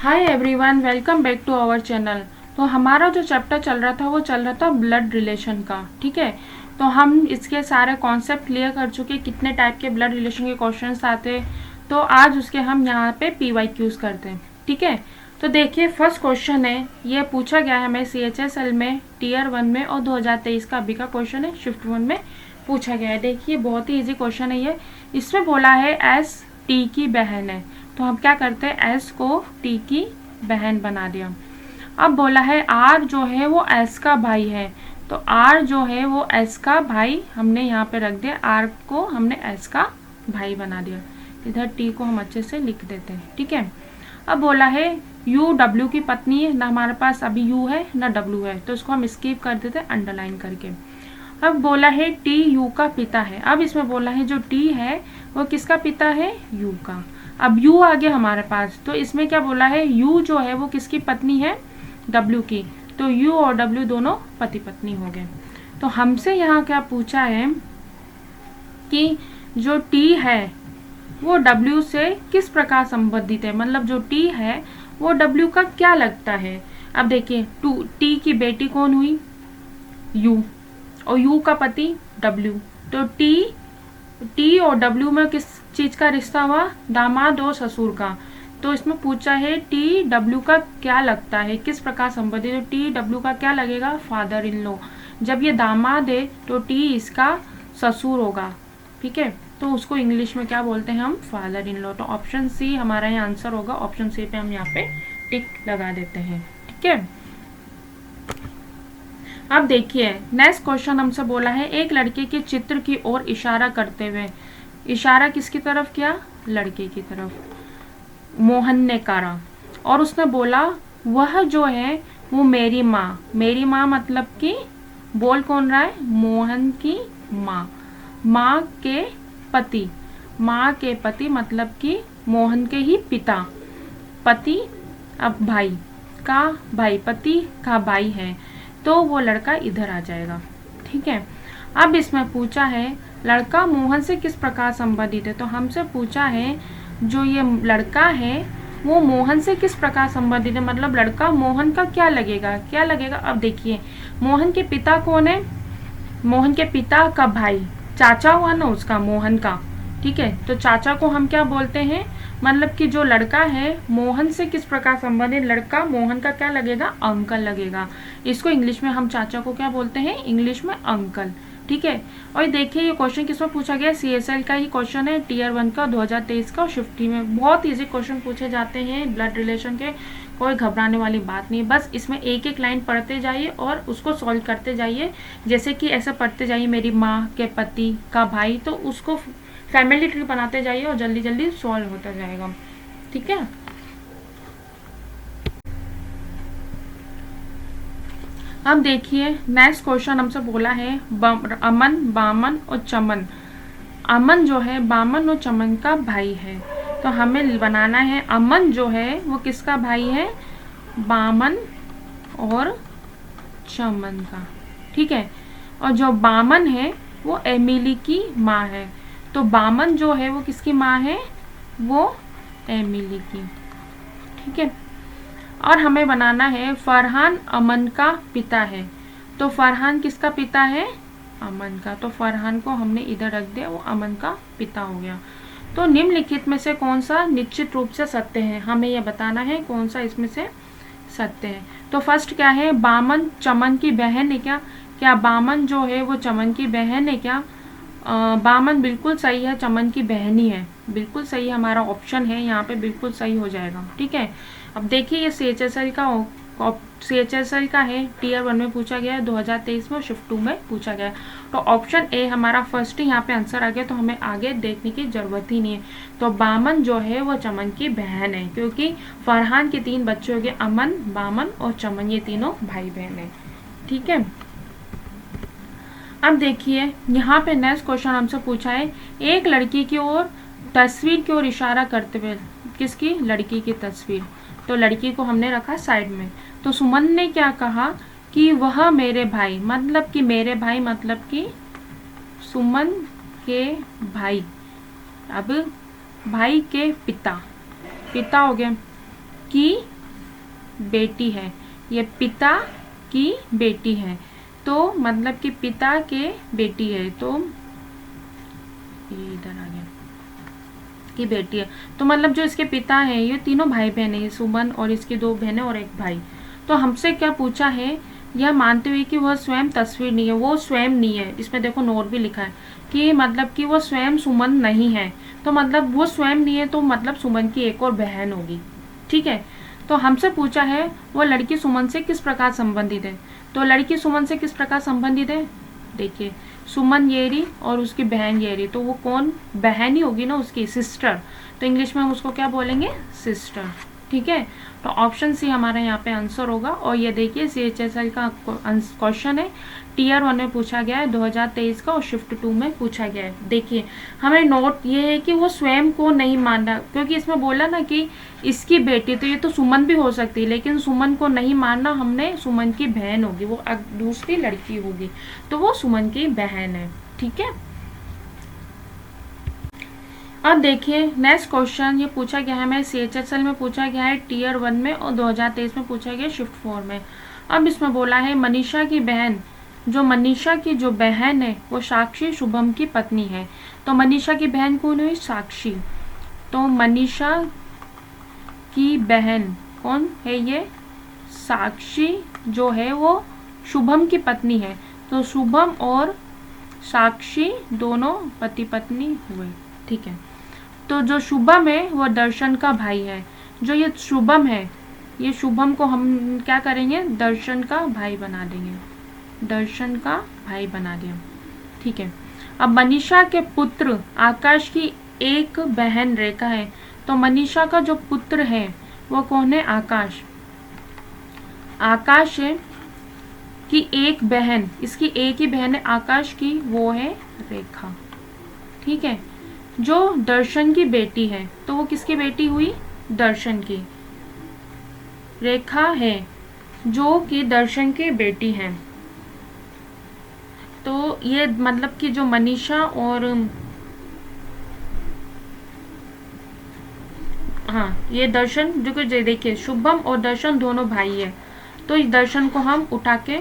Hi everyone, welcome back to our channel. तो हमारा जो चैप्टर चल रहा था वो चल रहा था ब्लड रिलेशन का। ठीक है, तो हम इसके सारे कॉन्सेप्ट क्लियर कर चुके, कितने टाइप के ब्लड रिलेशन के क्वेश्चंस आते, तो आज उसके हम यहाँ पे PYQs करते हैं। ठीक है, तो देखिए फर्स्ट क्वेश्चन है, ये पूछा गया है हमें CHSL में टीयर 1 में और 2023 का अभी का क्वेश्चन है शिफ्ट 1 में पूछा गया है। देखिए बहुत ही ईजी क्वेश्चन है ये। इसमें बोला है एस टी की बहन है, तो हम क्या करते हैं, एस को टी की बहन बना दिया। अब बोला है आर जो है वो एस का भाई है, तो आर जो है वो एस का भाई हमने यहाँ पे रख दिया, आर को हमने एस का भाई बना दिया। इधर टी को हम अच्छे से लिख देते हैं। ठीक है, अब बोला है यू डब्ल्यू की पत्नी है, ना हमारे पास अभी यू है ना डब्ल्यू है, तो इसको हम स्किप कर देते हैं अंडरलाइन करके। अब बोला है टी यू का पिता है। अब इसमें बोला है जो टी है वो किसका पिता है, यू का। अब यू आ गया हमारे पास, तो इसमें क्या बोला है, यू जो है वो किसकी पत्नी है, डब्ल्यू की, तो यू और डब्ल्यू दोनों पति पत्नी हो गए। तो हमसे यहाँ क्या पूछा है कि जो टी है वो डब्ल्यू से किस प्रकार संबंधित है, मतलब जो टी है वो डब्ल्यू का क्या लगता है। अब देखिए टी की बेटी कौन हुई, यू, और यू का पति डब्ल्यू, तो टी और डब्ल्यू में किस चीज का रिश्ता हुआ, दामाद और ससुर का। तो इसमें पूछा है टी डब्ल्यू का क्या लगता है, किस प्रकार संबंधित, तो टी डब्ल्यू का क्या लगेगा, फादर इन लॉ। जब ये दामाद है तो टी इसका ससुर होगा। ठीक है, तो उसको इंग्लिश में क्या बोलते हैं हम, फादर इन लॉ। तो ऑप्शन सी हमारा यहाँ आंसर होगा। ऑप्शन सी पे हम यहाँ पे टिक लगा देते हैं। ठीक है, अब देखिए नेक्स्ट क्वेश्चन हमसे बोला है एक लड़के के चित्र की ओर इशारा करते हुए, इशारा किसकी तरफ किया, लड़के की तरफ मोहन ने करा, और उसने बोला वह जो है वो मेरी माँ, मेरी माँ मतलब कि बोल कौन रहा है, मोहन की माँ, माँ के पति, माँ के पति मतलब कि मोहन के ही पिता, पति अब भाई का भाई, पति का भाई है, तो वो लड़का इधर आ जाएगा। ठीक है, अब इसमें पूछा है लड़का मोहन से किस प्रकार संबंधित है, तो हमसे पूछा है जो ये लड़का है वो मोहन से किस प्रकार संबंधित है, मतलब लड़का मोहन का क्या लगेगा, क्या लगेगा। अब देखिए मोहन के पिता कौन है, मोहन के पिता का भाई, चाचा हुआ ना उसका, मोहन का। ठीक है, तो चाचा को हम क्या बोलते हैं, मतलब कि जो लड़का है मोहन से किस प्रकार संबंधित, लड़का मोहन का क्या लगेगा, अंकल लगेगा। इसको इंग्लिश में हम चाचा को क्या बोलते हैं, इंग्लिश में अंकल। ठीक है, और देखिए ये क्वेश्चन किसमें पूछा गया, CSL का ही क्वेश्चन है, टीयर 1 का 2023 का, शिफ्ट में बहुत इजी क्वेश्चन पूछे जाते हैं ब्लड रिलेशन के, कोई घबराने वाली बात नहीं। बस इसमें एक एक लाइन पढ़ते जाइए और उसको सॉल्व करते जाइए, जैसे कि ऐसे पढ़ते जाइए मेरी माँ के पति का भाई, तो उसको फैमिली ट्री बनाते जाइए और जल्दी जल्दी सॉल्व होता जाएगा। ठीक है, अब देखिए नेक्स्ट क्वेश्चन हमसे बोला है अमन, बामन और चमन। अमन जो है बामन और चमन का भाई है, तो हमें बनाना है अमन जो है वो किसका भाई है, बामन और चमन का। ठीक है, और जो बामन है वो एमिली की माँ है, तो बामन जो है वो किसकी माँ है, वो एमिली की। ठीक है, और हमें बनाना है फरहान अमन का पिता है, तो फरहान किसका पिता है, अमन का, तो फरहान को हमने इधर रख दिया, वो अमन का पिता हो गया। तो निम्नलिखित में से कौन सा निश्चित रूप से सत्य है, हमें यह बताना है कौन सा इसमें से सत्य है। तो फर्स्ट क्या है, बामन चमन की बहन है क्या, क्या बामन जो है वो चमन की बहन है क्या, बामन बिल्कुल सही है, चमन की बहन ही है, बिल्कुल सही हमारा ऑप्शन है यहाँ पे, बिल्कुल सही हो जाएगा। ठीक है, अब देखिए ये CHSL का है, टीयर 1 में पूछा गया है, 2023 में शिफ्ट 2 में पूछा गया है, तो ऑप्शन ए हमारा फर्स्ट ही यहाँ पे आंसर आ गया, तो हमें आगे देखने की जरूरत ही नहीं है। तो बामन जो है वो चमन की बहन है, क्योंकि फरहान के 3 बच्चे हो गए, अमन, बामन और चमन, ये तीनों भाई बहन है। ठीक है, अब देखिए यहाँ पे नेक्स्ट क्वेश्चन हमसे पूछा है एक लड़की की ओर तस्वीर की ओर इशारा करते हुए, किसकी, लड़की की तस्वीर, तो लड़की को हमने रखा साइड में। तो सुमन ने क्या कहा कि वह मेरे भाई, मतलब कि मेरे भाई मतलब कि सुमन के भाई, अब भाई के पिता, पिता हो गए, कि बेटी है, ये पिता की बेटी है, तो मतलब कि पिता के बेटी है, तो ये इधर आ गया की बेटी है, तो मतलब जो इसके पिता है ये तीनों भाई बहन है, सुमन और इसकी 2 बहनें और 1 भाई। तो हमसे क्या पूछा है, यह मानते हुए कि वह स्वयं तस्वीर नहीं है, वो स्वयं नहीं है, इसमें देखो नोट भी लिखा है कि मतलब कि वो स्वयं सुमन नहीं है, तो मतलब वो स्वयं नहीं है, तो मतलब सुमन की एक और बहन होगी। ठीक है, तो हमसे पूछा है वो लड़की सुमन से किस प्रकार संबंधित है, तो लड़की सुमन से किस प्रकार संबंधित है, देखिए सुमन येरी और उसकी बहन येरी, तो वो कौन, बहन ही होगी ना उसकी, सिस्टर, तो इंग्लिश में हम उसको क्या बोलेंगे, सिस्टर। ठीक है, तो ऑप्शन सी हमारा यहाँ पे आंसर होगा। और ये देखिए CHSL का क्वेश्चन है, टीयर 1 में पूछा गया है 2023 का और शिफ्ट 2 में पूछा गया है। देखिए हमें नोट ये है कि वो स्वयं को नहीं मानना, क्योंकि इसमें बोला ना कि इसकी बेटी, तो ये तो सुमन भी हो सकती है, लेकिन सुमन को नहीं मानना हमने, सुमन की बहन होगी, वो दूसरी लड़की होगी, तो वो सुमन की बहन है। ठीक है, अब देखिए नेक्स्ट क्वेश्चन ये पूछा गया है हमें CHSL में पूछा गया है टीयर 1 में और 2023 में पूछा गया शिफ्ट 4 में। अब इसमें बोला है मनीषा की बहन, जो मनीषा की जो बहन है वो साक्षी शुभम की पत्नी है, तो मनीषा की बहन कौन हुई, साक्षी, तो मनीषा की बहन कौन है, ये साक्षी जो है वो शुभम की पत्नी है, तो शुभम और साक्षी दोनों पति पत्नी हुए। ठीक है, तो जो शुभम है वो दर्शन का भाई है, जो ये शुभम है, ये शुभम को हम क्या करेंगे, दर्शन का भाई बना देंगे, दर्शन का भाई बना दिया। ठीक है, अब मनीषा के पुत्र आकाश की एक बहन रेखा है, तो मनीषा का जो पुत्र है वो कौन है, आकाश, आकाश है की एक बहन, इसकी एक ही बहन है आकाश की, वो है रेखा। ठीक है, जो दर्शन की बेटी है, तो वो किसकी बेटी हुई, दर्शन की, रेखा है जो कि दर्शन की बेटी है, तो ये मतलब कि जो मनीषा और हाँ ये दर्शन, जो कि देखिए शुभम और दर्शन दोनों भाई है, तो इस दर्शन को हम उठा के,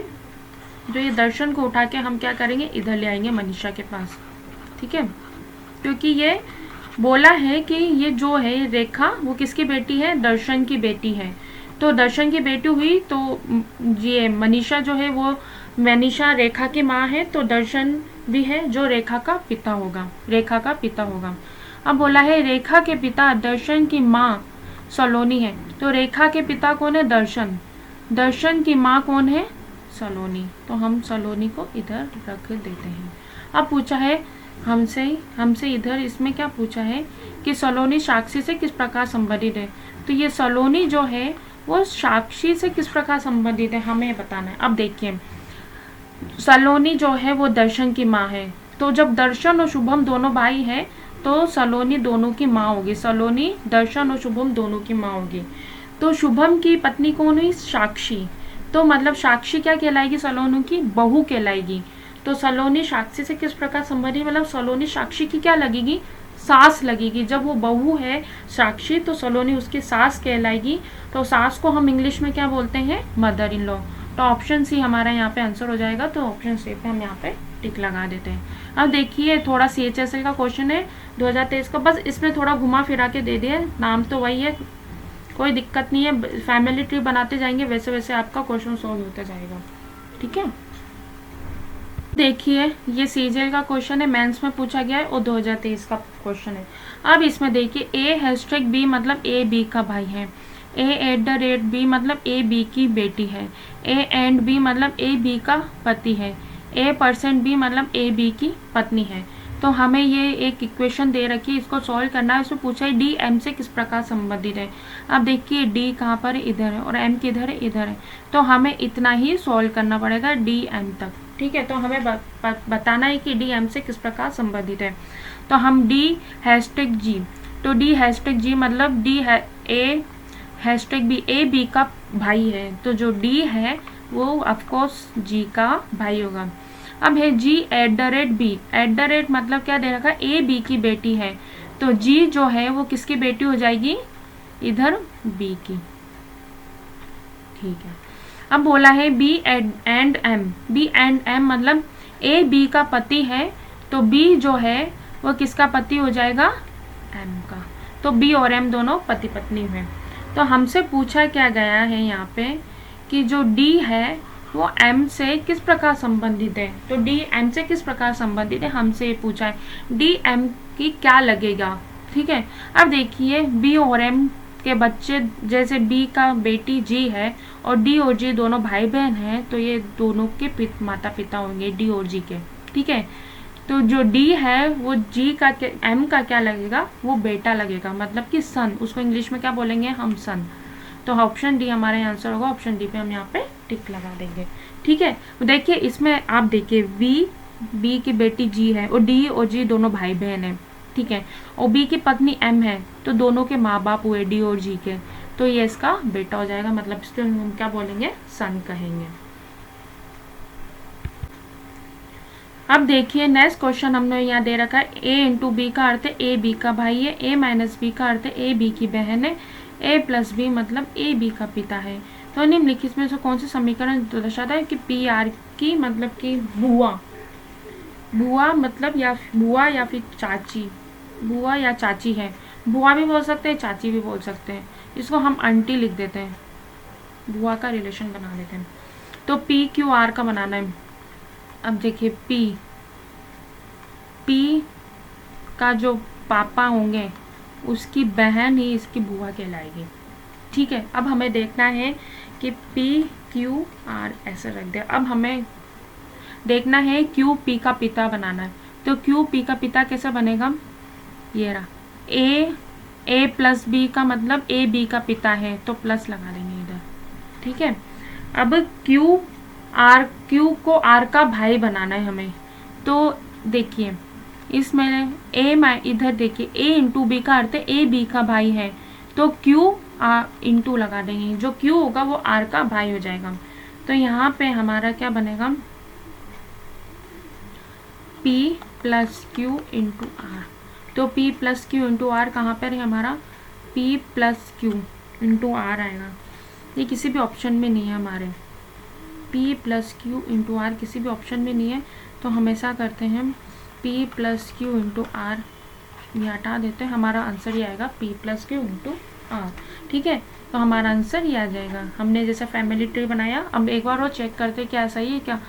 जो ये दर्शन को उठा के हम क्या करेंगे, इधर ले आएंगे मनीषा के पास। ठीक है, क्योंकि ये बोला है कि ये जो है रेखा वो किसकी बेटी है, दर्शन की बेटी है, तो दर्शन की बेटी हुई, तो ये मनीषा जो है वो, मनीषा रेखा की माँ है, तो दर्शन भी है जो रेखा का पिता होगा, रेखा का पिता होगा। अब बोला है रेखा के पिता दर्शन की माँ सलोनी है, तो रेखा के पिता कौन है, दर्शन, दर्शन की माँ कौन है, सलोनी, तो हम सलोनी को इधर रख देते हैं। अब पूछा है हमसे इधर इसमें क्या पूछा है कि सलोनी साक्षी से किस प्रकार संबंधित है, तो ये सलोनी जो है वो साक्षी से किस प्रकार संबंधित है, हमें बताना है। अब देखिए सलोनी जो है वो दर्शन की माँ है, तो जब दर्शन और शुभम दोनों भाई हैं तो सलोनी दोनों की माँ होगी, सलोनी दर्शन और शुभम दोनों की माँ होगी, तो शुभम की पत्नी कौन हुई, साक्षी, तो मतलब साक्षी क्या कहलाएगी, सलोनी की बहू कहलाएगी, तो सलोनी साक्षी से किस प्रकार संबंधित, मतलब सलोनी साक्षी की क्या लगेगी, सास लगेगी, जब वो बहू है साक्षी तो सलोनी उसकी सास कहलाएगी, तो सास को हम इंग्लिश में क्या बोलते हैं, मदर इन लॉ, तो ऑप्शन सी हमारा यहाँ पे आंसर हो जाएगा, तो ऑप्शन सी पे हम यहाँ पे टिक लगा देते हैं। अब देखिए थोड़ा CHSL का क्वेश्चन है 2023 का, बस इसमें थोड़ा घुमा फिरा के दे दिए, नाम तो वही है, कोई दिक्कत नहीं है, फैमिली ट्री बनाते जाएंगे वैसे वैसे आपका क्वेश्चन सॉल्व होता जाएगा। ठीक है, देखिए ये CGL का क्वेश्चन है, मेंस में पूछा गया है और 2023 का क्वेश्चन है। अब इसमें देखिए A#B मतलब A B का भाई है, A@B मतलब A B की बेटी है, A&B मतलब A B का पति है, A% B मतलब A B की पत्नी है, तो हमें ये एक इक्वेशन दे रखी है, इसको सॉल्व करना है। इसमें पूछा है D M से किस प्रकार संबंधित है। अब देखिए D कहाँ पर है, इधर है, और M किधर है, इधर है, तो हमें इतना ही सॉल्व करना पड़ेगा D M तक। ठीक है, तो हमें बताना है कि D M से किस प्रकार संबंधित है। तो हम D#G, तो D#G मतलब D है A#B, A B का भाई है, तो जो D है वो ऑफकोर्स G का भाई होगा। अब है G@B, @ मतलब क्या दे रखा है, A B की बेटी है, तो G जो है वो किसकी बेटी हो जाएगी, इधर B की। ठीक है। अब बोला है B and M, B and M मतलब ए बी का पति है, तो बी जो है वो किसका पति हो जाएगा, एम का। तो बी और एम दोनों पति पत्नी हुए। तो हमसे पूछा क्या गया है यहाँ पे कि जो डी है वो एम से किस प्रकार संबंधित है। तो डी एम से किस प्रकार संबंधित है, हमसे ये पूछा है डी एम की क्या लगेगा। ठीक है, अब देखिए बी और एम के बच्चे, जैसे बी का बेटी जी है और डी और जी दोनों भाई बहन हैं, तो ये दोनों के माता पिता होंगे डी और जी के। ठीक है, तो जो डी है वो जी का एम का क्या लगेगा, वो बेटा लगेगा, मतलब कि सन। उसको इंग्लिश में क्या बोलेंगे हम, सन। तो ऑप्शन डी हमारा आंसर होगा। ऑप्शन डी पे हम यहाँ पे टिक लगा देंगे। ठीक है, तो देखिए इसमें आप देखिए बी की बेटी जी है और डी और जी दोनों भाई बहन है। ठीक है, और बी की पत्नी एम है, तो दोनों के माँ बाप हुए डी और जी के, तो ये इसका बेटा हो जाएगा, मतलब इसको हम क्या बोलेंगे, सन कहेंगे। अब देखिए नेक्स्ट क्वेश्चन हमने यहाँ दे रखा है ए इंटू बी का अर्थ है ए बी का भाई है, ए माइनस बी का अर्थ है ए बी की बहन है, ए प्लस बी मतलब ए बी का पिता है। तो निम्नलिखित में से कौन से समीकरण दर्शाता है कि पी आर की मतलब कि बुआ मतलब या बुआ या फिर चाची, बुआ या चाची है। बुआ भी बोल सकते हैं, चाची भी बोल सकते हैं। इसको हम आंटी लिख देते हैं, बुआ का रिलेशन बना लेते हैं। तो पी क्यू आर का बनाना है। अब देखिए पी का जो पापा होंगे उसकी बहन ही इसकी बुआ कहलाएगी। ठीक है, अब हमें देखना है कि पी क्यू आर ऐसे रख दे। अब हमें देखना है क्यू पी का पिता बनाना है। तो क्यू पी का पिता कैसे बनेगा, ये रहा ए प्लस बी का मतलब ए बी का पिता है, तो प्लस लगा देंगे इधर। ठीक है, अब क्यू को आर का भाई बनाना है हमें। तो देखिए इसमें इधर देखिए ए इंटू बी का अर्थ है ए बी का भाई है, तो क्यू इंटू लगा देंगे, जो क्यू होगा वो आर का भाई हो जाएगा। तो यहाँ पे हमारा क्या बनेगा, P plus Q into R. तो P plus Q into R कहाँ पर है हमारा, P plus Q into R आएगा। ये किसी भी ऑप्शन में नहीं है हमारे, P plus Q into R किसी भी ऑप्शन में नहीं है। तो हमेशा करते हैं P plus Q into R, ये हटा देते हैं, हमारा आंसर ये आएगा P plus Q into R. ठीक है, तो हमारा आंसर ये आ जाएगा। हमने जैसे फैमिली ट्री बनाया, अब एक बार वो चेक करते क्या सही है क्या।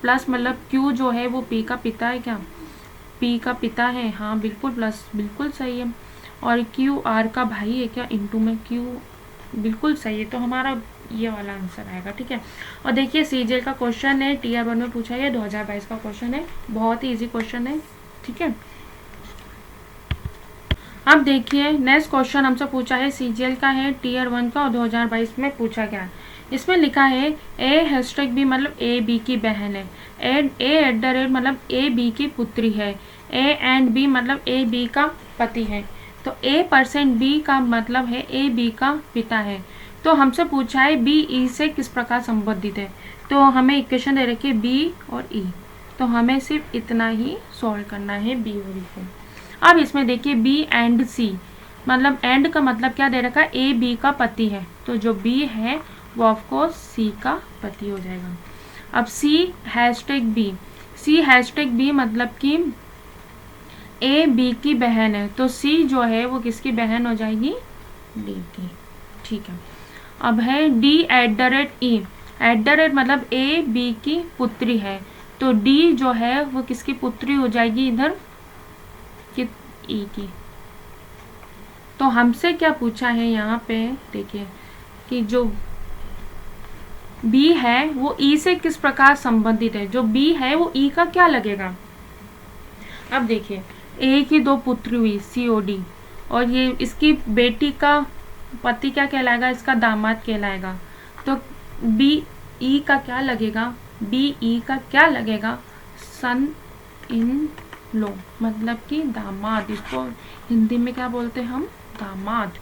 प्लस मतलब Q जो है वो P का पिता है क्या, P का पिता है, हाँ बिल्कुल, प्लस बिल्कुल सही है। और Q R का भाई है क्या, इंटू में Q बिल्कुल सही है। तो हमारा ये वाला आंसर आएगा। ठीक है, और देखिए सीजीएल का क्वेश्चन है, टीआर 1 में पूछा है, 2022 का क्वेश्चन है, बहुत ही इजी क्वेश्चन है। ठीक है, अब देखिए नेक्स्ट क्वेश्चन हमसे पूछा है, सीजीएल का है, टीआर 1 का, और 2022 में पूछा गया है। इसमें लिखा है A#B मतलब ए बी की बहन है, A@ मतलब ए बी की पुत्री है, A&B मतलब ए बी का पति है, तो A% B का मतलब है ए बी का पिता है। तो हमसे पूछा है बी ई से किस प्रकार संबंधित है। तो हमें इक्वेशन दे रखी है बी और ई, तो हमें सिर्फ इतना ही सॉल्व करना है बी और ई को। अब इसमें देखिए बी एंड सी, मतलब एंड का मतलब क्या दे रखा है, ए बी का पति है, तो जो बी है वो ऑफकोर्स सी का पति हो जाएगा। अब C#B, C#B मतलब कि ए बी की बहन है, तो सी जो है वो किसकी बहन हो जाएगी, डी की। ठीक है, अब है D@E, मतलब ए बी की पुत्री है, तो डी जो है वो किसकी पुत्री हो जाएगी इधर, ई की। तो हमसे क्या पूछा है यहाँ पे, देखिए कि जो बी है वो ई से किस प्रकार संबंधित है, जो बी है वो ई का क्या लगेगा। अब देखिए ए की 2 पुत्री हुई COD, और ये इसकी बेटी का पति क्या कहलाएगा, इसका दामाद कहलाएगा। तो बी ई का क्या लगेगा, बी ई का क्या लगेगा, सन इन लो मतलब कि दामाद, इसको हिंदी में क्या बोलते हैं हम, दामाद।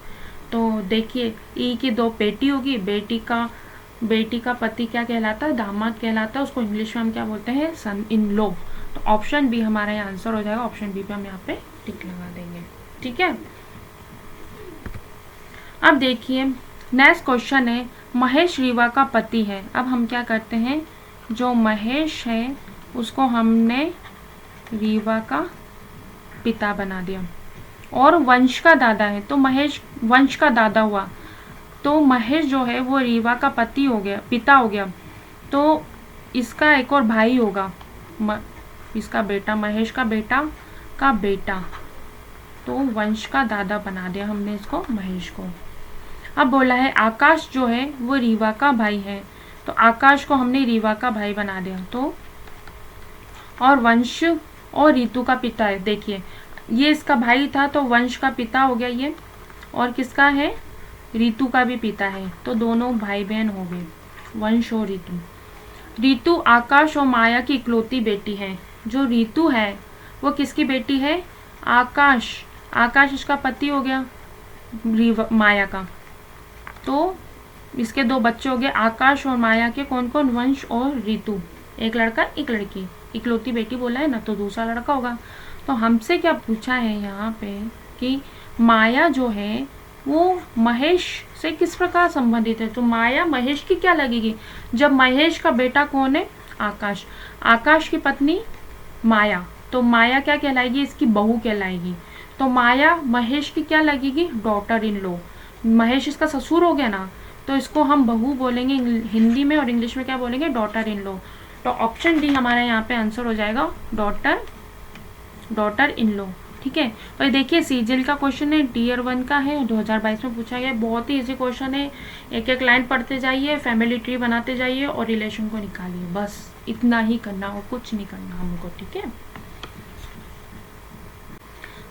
तो देखिए ई की 2 बेटी होगी, बेटी का पति क्या कहलाता है, दामाद कहलाता है, उसको इंग्लिश में हम क्या बोलते हैं, सन इन लो। तो ऑप्शन बी हमारा यहाँ आंसर हो जाएगा। ऑप्शन बी पे हम यहाँ पे टिक लगा देंगे। ठीक है, अब देखिए नेक्स्ट क्वेश्चन है, महेश रीवा का पति है। अब हम क्या करते हैं, जो महेश है उसको हमने रीवा का पिता बना दिया, और वंश का दादा है तो महेश वंश का दादा हुआ, तो महेश जो है वो रीवा का पति हो गया, पिता हो गया, तो इसका एक और भाई होगा, इसका बेटा, महेश का बेटा का बेटा, तो वंश का दादा बना दिया हमने इसको, महेश को। अब बोला है आकाश जो है वो रीवा का भाई है, तो आकाश को हमने रीवा का भाई बना दिया, तो और वंश और ऋतु का पिता है। देखिए ये इसका भाई था तो वंश का पिता हो गया ये, और किसका है, ऋतु का भी पिता है, तो दोनों भाई बहन हो गए, वंश और ऋतु। ऋतु आकाश और माया की इकलौती बेटी है। जो ऋतु है वो किसकी बेटी है, आकाश, आकाश इसका पति हो गया माया का, तो इसके दो बच्चे हो गए आकाश और माया के, कौन कौन, वंश और ऋतु, एक लड़का एक लड़की, इकलौती बेटी बोला है ना, तो दूसरा लड़का होगा। तो हमसे क्या पूछा है यहाँ पे कि माया जो है वो महेश से किस प्रकार संबंधित है, तो माया महेश की क्या लगेगी, जब महेश का बेटा कौन है, आकाश, आकाश की पत्नी माया, तो माया क्या कहलाएगी, इसकी बहू कहलाएगी, तो माया महेश की क्या लगेगी, डॉटर इन लॉ, महेश इसका ससुर हो गया ना, तो इसको हम बहू बोलेंगे हिंदी में, और इंग्लिश में क्या बोलेंगे, डॉटर इन लॉ। तो ऑप्शन डी हमारा यहाँ पे आंसर हो जाएगा, डॉटर इन लॉ। ठीक है, तो ये देखिए सीजीएल का क्वेश्चन है, टीयर 1 का है, 2022 में पूछा गया, बहुत ही इजी क्वेश्चन है, एक एक लाइन पढ़ते जाइए, फैमिली ट्री बनाते जाइए और रिलेशन को निकालिए, बस इतना ही करना हो, कुछ नहीं करना हमको। ठीक है,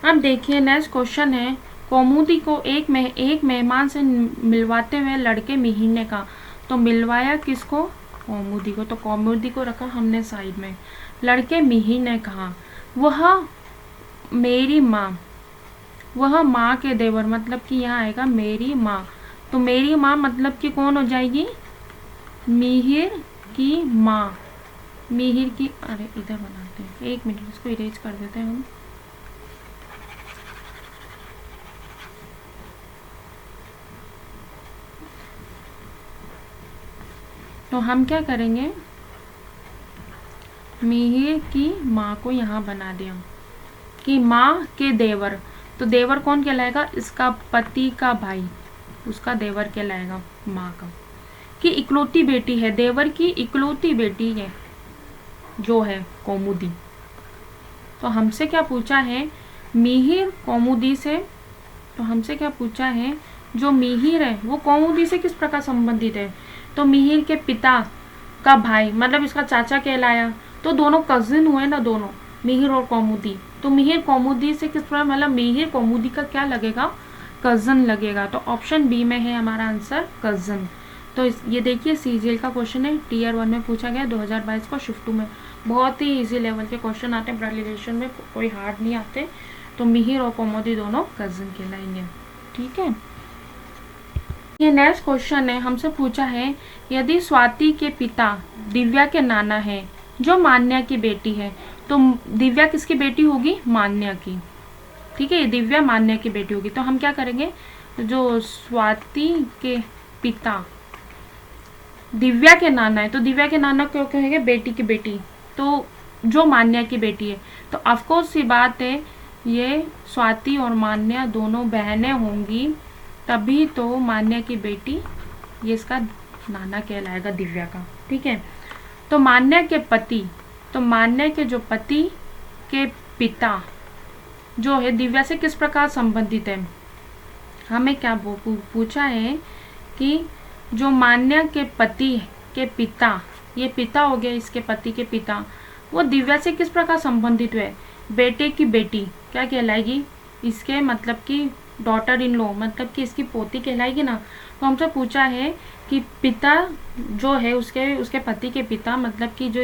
अब देखिए नेक्स्ट क्वेश्चन है, कौमुदी को एक मेहमान से मिलवाते हुए लड़के मिहिर ने कहा, तो मिलवाया किसको, कौमुदी को, तो कौमुदी को रखा हमने साइड में। लड़के मिहिर ने कहा वह मेरी माँ, वह माँ के देवर, मतलब कि यहाँ आएगा मेरी माँ, तो मेरी माँ मतलब कि कौन हो जाएगी, मिहिर की माँ, मिहिर की, अरे इधर बनाते हैं, एक मिनट इसको इरेज कर देते हैं हम। तो हम क्या करेंगे, मिहिर की माँ को यहाँ बना दिया कि माँ के देवर, तो देवर कौन कहलाएगा, इसका पति का भाई, उसका देवर कहलाएगा माँ का, कि इकलौती बेटी है, देवर की इकलौती बेटी है जो है कौमुदी। तो हमसे क्या पूछा है, मिहिर कौमुदी से, तो हमसे क्या पूछा है, जो मिहिर है वो कौमुदी से किस प्रकार संबंधित है, तो मिहिर के पिता का भाई, मतलब इसका चाचा कहलाया, तो दोनों कजिन हुए ना, दोनों मिहिर और कौमुदी, तो मिहिर कौमुदी से किस प्रकार, मतलब मिहिर कौमुदी का क्या लगेगा, कजन लगेगा, तो ऑप्शन बी में है हमारा आंसर, कजन। तो ये देखिए सीजीएल का क्वेश्चन है, टीयर 1 में पूछा गया 2022 को, शिफ्ट 2 में बहुत ही इजी लेवल के क्वेश्चन आते हैं, ब्लड रिलेशन में कोई हार्ड नहीं आते। तो मिहिर और कौमुदी दोनों कजन कहलाएंगे। ठीक है, ये नेक्स्ट क्वेश्चन है, हमसे पूछा है यदि स्वाति के पिता दिव्या के नाना है जो मान्या की बेटी है, तो दिव्या किसकी बेटी होगी, मान्या की। ठीक है, ये दिव्या मान्या की बेटी होगी, तो हम क्या करेंगे, जो स्वाति के पिता दिव्या के नाना है, तो दिव्या के नाना क्यों कहेंगे, बेटी की बेटी, तो जो मान्या की बेटी है, तो ऑफकोर्स ये बात है, ये स्वाति और मान्या दोनों बहनें होंगी, तभी तो मान्या की बेटी, ये इसका नाना कहलाएगा दिव्या का। ठीक है, तो मान्या के पति, तो मान्या के जो पति के पिता जो है दिव्या से किस प्रकार संबंधित है, हमें क्या पूछा है कि जो मान्या के पति के पिता, ये पिता हो गया इसके पति के पिता, वो दिव्या से किस प्रकार संबंधित हुए, बेटे की बेटी क्या कहलाएगी, इसके मतलब कि डॉटर इन लॉ, मतलब कि इसकी पोती कहलाएगी ना। तो हमसे पूछा है कि पिता जो है उसके पति के पिता, मतलब कि जो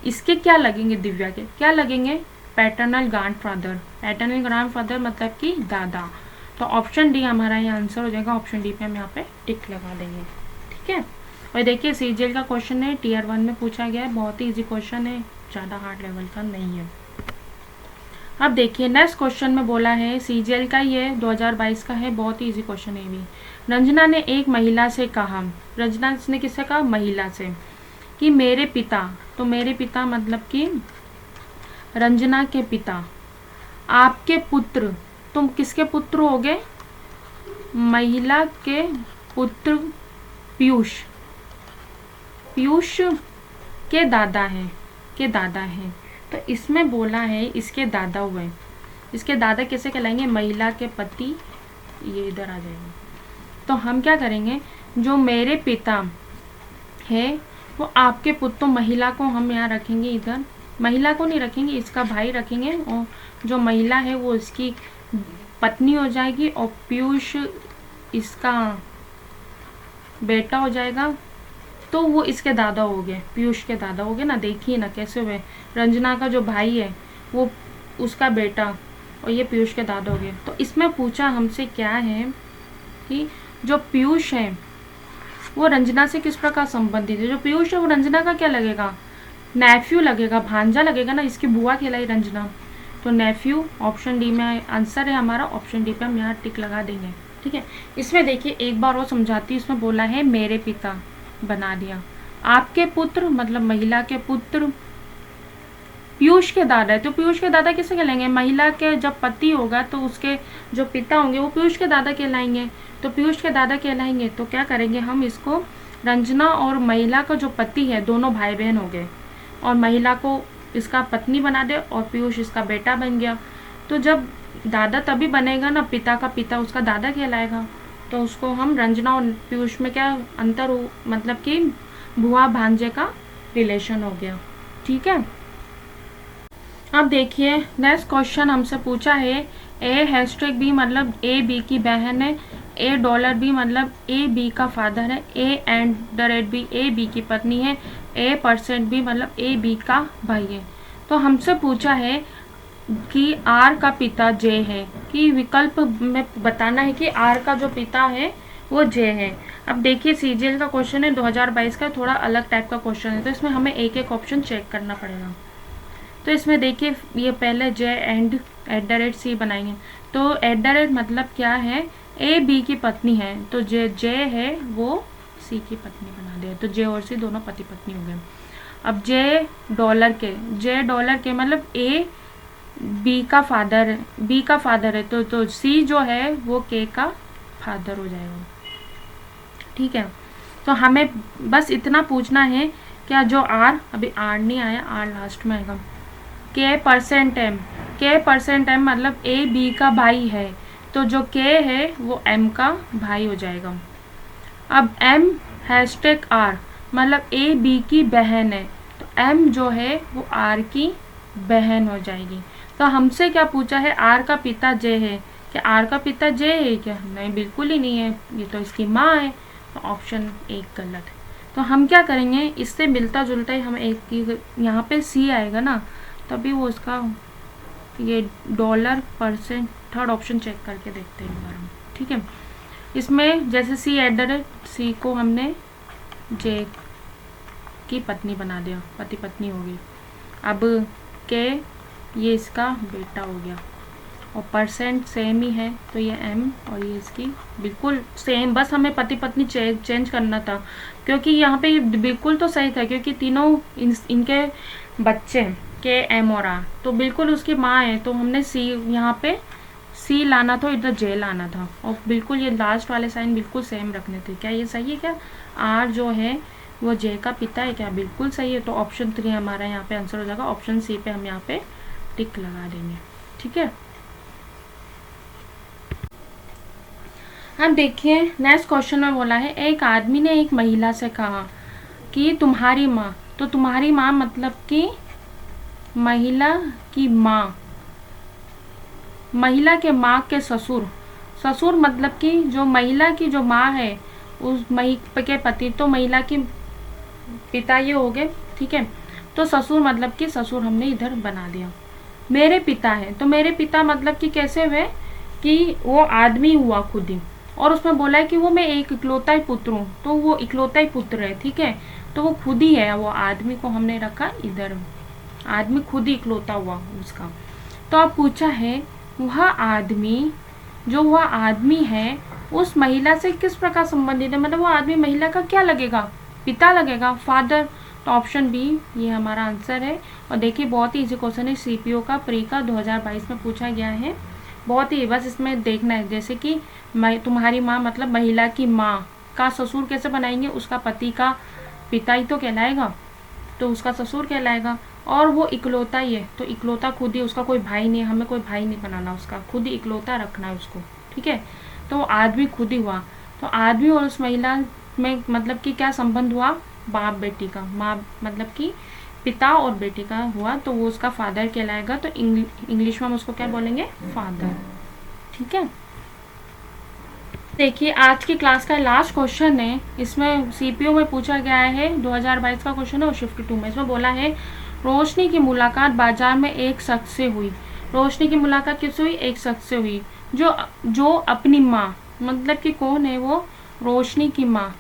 इसके क्या लगेंगे, दिव्या के क्या लगेंगे, पैटर्नल ग्रैंडफादर, पैटर्नल ग्रैंडफादर मतलब कि दादा। तो ऑप्शन डी हमारा ये आंसर हो जाएगा, ऑप्शन डी पे हम यहाँ पे टिक लगा देंगे। ठीक है, और देखिए सीजीएल का क्वेश्चन है, टीयर 1 में पूछा गया है, बहुत ही इजी क्वेश्चन है, ज़्यादा हार्ड लेवल का नहीं है। अब देखिए नेक्स्ट क्वेश्चन में बोला है, सीजीएल का ही है, 2022 का है, बहुत ही इजी क्वेश्चन है भी। रंजना ने एक महिला से कहा, रंजना ने किससे कहा, महिला से, कि मेरे पिता, तो मेरे पिता मतलब कि रंजना के पिता, आपके पुत्र, तुम किसके पुत्र हो गए, महिला के पुत्र पीयूष, पीयूष के दादा हैं, के दादा हैं। तो इसमें बोला है इसके दादा हुए, इसके दादा कैसे कहलाएंगे, महिला के पति, ये इधर आ जाएगा। तो हम क्या करेंगे, जो मेरे पिता है वो आपके पुत्र, तो महिला को हम यहाँ रखेंगे, इधर महिला को नहीं रखेंगे, इसका भाई रखेंगे, और जो महिला है वो इसकी पत्नी हो जाएगी, और पीयूष इसका बेटा हो जाएगा। तो वो इसके दादा हो गए, पीयूष के दादा हो गए ना। देखिए ना कैसे हुए, रंजना का जो भाई है वो उसका बेटा, और ये पीयूष के दादा हो गए। तो इसमें पूछा हमसे क्या है कि जो पीयूष है वो रंजना से किस प्रकार संबंधित है। जो पीयूष है वो रंजना का क्या लगेगा, नेफ्यू लगेगा, भांजा लगेगा ना, इसकी बुआ कहलाई रंजना। तो नेफ्यू ऑप्शन डी में आंसर है हमारा, ऑप्शन डी पे हम यहाँ टिक लगा देंगे। ठीक है, इसमें देखिए एक बार और समझाती हूँ। इसमें बोला है मेरे पिता, बना दिया, आपके पुत्र मतलब महिला के पुत्र, पीयूष के दादा है, तो पीयूष के दादा किसे कहलाएंगे, महिला के जब पति होगा तो उसके जो पिता होंगे वो पीयूष के दादा कहलाएंगे। तो पीयूष के दादा कहलाएंगे, तो क्या करेंगे हम इसको, रंजना और महिला का जो पति है दोनों भाई बहन हो गए, और महिला को इसका पत्नी बना दे, और पीयूष इसका बेटा बन गया। तो जब दादा तभी बनेगा ना, पिता का पिता उसका दादा कहलाएगा। तो उसको हम रंजना और पीयूष में क्या अंतर हो, मतलब कि बुआ भांजे का रिलेशन हो गया। ठीक है, अब देखिए नेक्स्ट क्वेश्चन हमसे पूछा है, A#B मतलब ए बी की बहन है, $A मतलब ए बी का फादर है, A&B ए बी की पत्नी है, A% मतलब ए बी का भाई है। तो हमसे पूछा है कि आर का पिता जे है, कि विकल्प में बताना है कि आर का जो पिता है वो जे है। अब देखिए सीजीएल का क्वेश्चन है, 2022 का, थोड़ा अलग टाइप का क्वेश्चन है, तो इसमें हमें एक एक ऑप्शन चेक करना पड़ेगा। तो इसमें देखिए ये पहले जे एंड @C बनाएंगे। तो @ मतलब क्या है, ए बी की पत्नी है, तो जे है वो सी की पत्नी बना दिया, तो जे और सी दोनों पति पत्नी हो गए। अब $J के मतलब ए बी का फादर है, तो सी जो है वो के का फादर हो जाएगा। ठीक है, तो हमें बस इतना पूछना है, क्या जो आर, अभी आर नहीं आया, आर लास्ट में आएगा, K% M मतलब ए बी का भाई है, तो जो के है वो एम का भाई हो जाएगा। अब M#R मतलब ए बी की बहन है, तो एम जो है वो आर की बहन हो जाएगी। तो हमसे क्या पूछा है, आर का पिता जे है, क्या आर का पिता जे है क्या, नहीं बिल्कुल ही नहीं है, ये तो इसकी माँ है, तो ऑप्शन एक गलत है। तो हम क्या करेंगे, इससे मिलता जुलता ही हम एक यहाँ पे सी आएगा ना, तभी वो उसका ये $%, थर्ड ऑप्शन चेक करके देखते हैं एक बार हम। ठीक है, इसमें जैसे C को हमने जे की पत्नी बना दिया, पति पत्नी हो गई। अब के ये इसका बेटा हो गया, और % सेम ही है, तो ये M और ये इसकी बिल्कुल सेम, बस हमें पति पत्नी चेंज करना था, क्योंकि यहाँ पे बिल्कुल तो सही था, क्योंकि तीनों इनके बच्चे के M और R, तो बिल्कुल उसकी माँ है, तो हमने C यहाँ पे C लाना था, इधर J लाना था, और बिल्कुल ये लास्ट वाले साइन बिल्कुल सेम रखने थे। क्या ये सही है, क्या R जो है वो J का पिता है, क्या बिल्कुल सही है। तो ऑप्शन 3 हमारा यहाँ पे आंसर हो जाएगा, ऑप्शन C पे हम यहाँ पे टिक लगा देंगे। ठीक है, अब देखिए नेक्स्ट क्वेश्चन में बोला है, एक आदमी ने एक महिला से कहा कि तुम्हारी माँ, तो तुम्हारी माँ मतलब कि महिला की माँ, महिला के माँ के ससुर मतलब कि जो महिला की जो माँ है उस के पति, तो महिला की पिता ये हो गए। ठीक है, तो ससुर मतलब कि ससुर हमने इधर बना दिया। मेरे पिता है, तो मेरे पिता मतलब कि कैसे हुए, कि वो आदमी हुआ खुद ही, और उसमें बोला है कि वो मैं एक इकलौता ही पुत्र हूँ, तो वो इकलौता ही पुत्र है। ठीक है, तो वो खुद ही है, वो आदमी को हमने रखा इधर, आदमी खुद ही इकलौता हुआ उसका। तो अब पूछा है वह आदमी, जो वह आदमी है उस महिला से किस प्रकार संबंधित है, मतलब वो आदमी महिला का क्या लगेगा, पिता लगेगा, फादर। तो ऑप्शन बी ये हमारा आंसर है। और देखिए बहुत ही इजी क्वेश्चन है, सीपीओ का प्री का 2022 में पूछा गया है। बहुत ही, बस इसमें देखना है जैसे कि तुम्हारी माँ मतलब महिला की माँ का ससुर कैसे बनाएंगे, उसका पति का पिता ही तो कहलाएगा, तो उसका ससुर कहलाएगा। और वो इकलौता ही है, तो इकलौता खुद ही, उसका कोई भाई नहीं है, हमें कोई भाई नहीं बनाना, उसका खुद ही इकलौता रखना है उसको, ठीक है। तो आदमी खुद ही हुआ। तो आदमी और उस महिला में मतलब कि क्या संबंध हुआ, बाप बेटी का, माँ मतलब कि पिता और बेटी का हुआ, तो वो उसका फादर कहलाएगा। तो इंग्लिश में हम उसको क्या बोलेंगे, फादर, ठीक है। देखिए आज की क्लास का लास्ट क्वेश्चन है, इसमें सीपीओ में पूछा गया है, 2022 का क्वेश्चन है और शिफ्ट 2 में। इसमें बोला है रोशनी की मुलाकात बाजार में एक शख्स से हुई। रोशनी की मुलाकात किससे हुई, एक शख्स से हुई जो अपनी माँ, मतलब कि कौन है वो, रोशनी की माँ।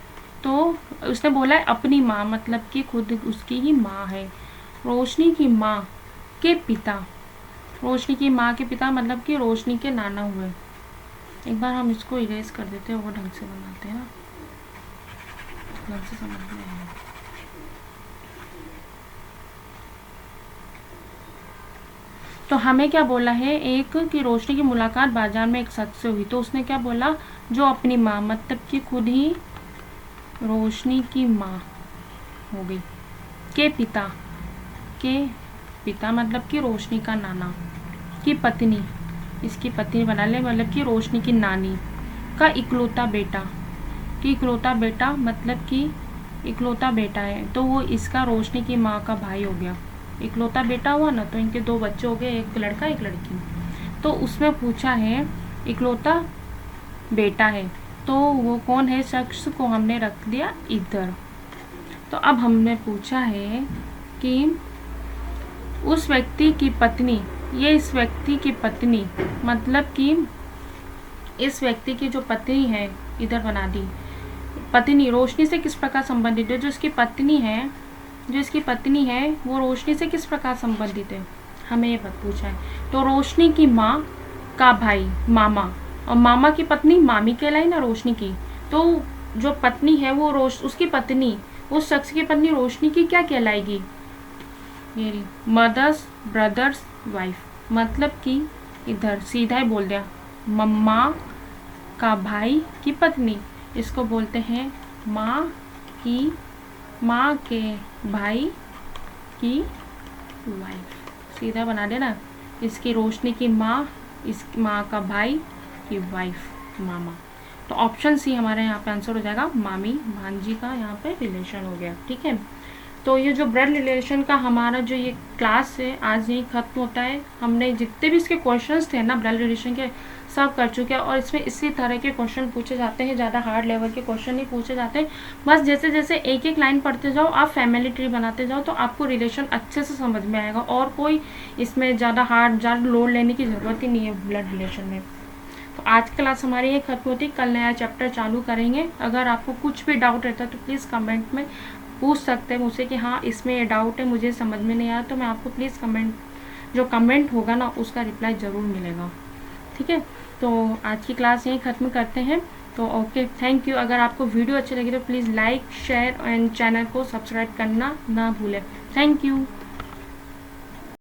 तो उसने बोला है अपनी माँ, मतलब कि खुद उसकी ही माँ है। रोशनी की माँ के पिता, रोशनी की माँ के पिता मतलब कि रोशनी के नाना हुए। एक बार हम इसको इरेज कर देते हैं, वो ढंग से बनाते हैं ना, ढंग से समझ में आएगा। तो हमें क्या बोला है, एक कि रोशनी की मुलाकात बाजार में एक शख्स से हुई, तो उसने क्या बोला, जो अपनी माँ मतलब कि खुद ही रोशनी की माँ हो गई, के पिता मतलब कि रोशनी का नाना, की पत्नी, इसकी पत्नी बना ले, मतलब कि रोशनी की नानी का इकलौता बेटा, कि इकलौता बेटा मतलब कि इकलौता बेटा है, तो वो इसका रोशनी की माँ का भाई हो गया। इकलौता बेटा हुआ ना, तो इनके 2 बच्चे हो गए, एक लड़का एक लड़की। तो उसमें पूछा है इकलौता बेटा है, तो वो कौन है, शख्स को हमने रख दिया इधर। तो अब हमने पूछा है कि उस व्यक्ति की पत्नी, ये इस व्यक्ति की पत्नी मतलब कि इस व्यक्ति की जो पत्नी है, इधर बना दी, पत्नी रोशनी से किस प्रकार संबंधित है, जो इसकी पत्नी है वो रोशनी से किस प्रकार संबंधित है, हमें ये पूछा है। तो रोशनी की माँ का भाई मामा, और मामा की पत्नी मामी कहलाई ना रोशनी की, तो जो पत्नी है वो उसकी पत्नी, उस शख्स की पत्नी रोशनी की क्या कहलाएगी, मेरी मदर्स ब्रदर्स वाइफ, मतलब कि इधर सीधा ही बोल दिया, मम्मा का भाई की पत्नी, इसको बोलते हैं माँ के भाई की वाइफ, सीधा बना देना। इसकी रोशनी की माँ, इस माँ का भाई की वाइफ मामा। तो ऑप्शन सी हमारे यहाँ पे आंसर हो जाएगा, मामी भांजी का यहाँ पे रिलेशन हो गया, ठीक है। तो ये जो ब्लड रिलेशन का हमारा जो ये क्लास है आज यही खत्म होता है। हमने जितने भी इसके क्वेश्चंस थे ना ब्लड रिलेशन के सब कर चुके हैं, और इसमें इसी तरह के क्वेश्चन पूछे जाते हैं, ज़्यादा हार्ड लेवल के क्वेश्चन नहीं पूछे जाते। बस जैसे जैसे एक एक लाइन पढ़ते जाओ, आप फैमिली ट्री बनाते जाओ, तो आपको रिलेशन अच्छे से समझ में आएगा, और कोई इसमें ज़्यादा लोड लेने की ज़रूरत ही नहीं है ब्लड रिलेशन में। तो आज की क्लास हमारी ये खत्म होती, कल नया चैप्टर चालू करेंगे। अगर आपको कुछ भी डाउट रहता है तो प्लीज़ कमेंट में पूछ सकते हैं मुझसे कि हाँ इसमें ये डाउट है, मुझे समझ में नहीं आया, तो मैं आपको प्लीज़ जो कमेंट होगा ना उसका रिप्लाई ज़रूर मिलेगा, ठीक है। तो आज की क्लास यहीं ख़त्म करते हैं। तो ओके, थैंक यू। अगर आपको वीडियो अच्छी लगी तो please like share and channel को सब्सक्राइब करना ना भूलें। Thank you.